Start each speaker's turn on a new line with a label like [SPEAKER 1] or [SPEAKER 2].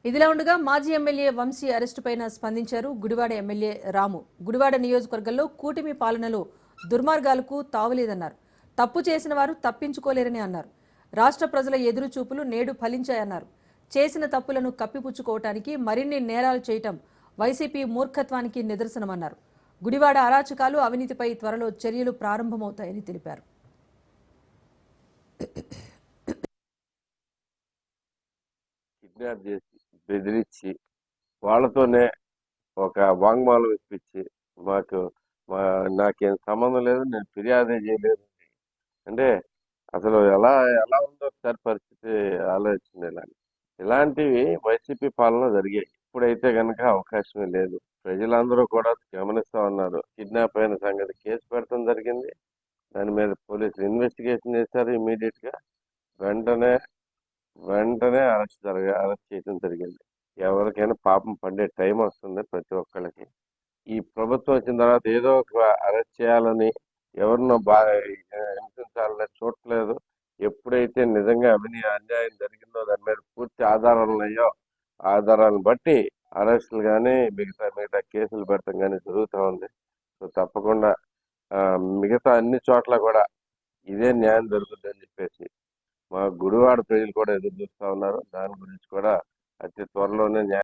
[SPEAKER 1] ఇదిలా ఉండగా మాజీ ఎమ్మెల్యే వంశీ అరెస్టు పైన స్పందించారు గుడివాడ ఎమ్మెల్యే రాము. గుడివాడ నియోజకవర్గంలో కూటమి పాలనలో దుర్మార్గాలకు తావులేదన్నారు. తప్పు చేసిన వారు తప్పించుకోలేరని అన్నారు. రాష్ట్ర ప్రజల ఎదురుచూపులు నేడు ఫలించాయన్నారు. చేసిన తప్పులను కప్పిపుచ్చుకోవటానికి మరిన్ని నేరాలు చేయటం వైసీపీ మూర్ఖత్వానికి నిదర్శనమన్నారు. గుడివాడ అరాచకాలు అవినీతిపై త్వరలో చర్యలు ప్రారంభమవుతాయని తెలిపారు.
[SPEAKER 2] కిడ్నాప్ చేసి బెదిరించి వాళ్ళతోనే ఒక వాంగ్మూలం ఇప్పించి మాకు నాకేం సంబంధం లేదు, నేను ఫిర్యాదే చేయలేదు అంటే అసలు ఎలా ఎలా ఉందో ఒకసారి పరిస్థితి ఆలోచించింది. ఇలాంటివి వైసీపీ పాలన జరిగాయి. ఇప్పుడైతే కనుక అవకాశమే లేదు. ప్రజలందరూ కూడా గమనిస్తా ఉన్నారు. కిడ్నాప్ అయిన సంగతి కేసు పెడతాం జరిగింది. దాని మీద పోలీసులు ఇన్వెస్టిగేషన్ చేశారు. ఇమీడియట్ గా వెంటనే వెంటనే అరెస్ట్ చేయడం జరిగింది. ఎవరికైనా పాపం పడే టైం వస్తుంది ప్రతి ఒక్కళ్ళకి. ఈ ప్రభుత్వం వచ్చిన తర్వాత ఏదో ఒక అరెస్ట్ చేయాలని ఎవరినో బాగా హింసించాలని చూడట్లేదు. ఎప్పుడైతే నిజంగా అన్యాయం జరిగిందో దాని మీద పూర్తి ఆధారాలు ఉన్నాయో ఆధారాలను బట్టి అరెస్టులు కానీ మిగతా మిగతా కేసులు పెట్టడం కానీ జరుగుతూ ఉంది. సో తప్పకుండా మిగతా అన్ని చోట్ల కూడా ఇదే న్యాయం జరుగుతుందని చెప్పేసి మా గుడివాడ ప్రజలు కూడా ఎదురు చూస్తా ఉన్నారు. దాని గురించి కూడా అతి త్వరలోనే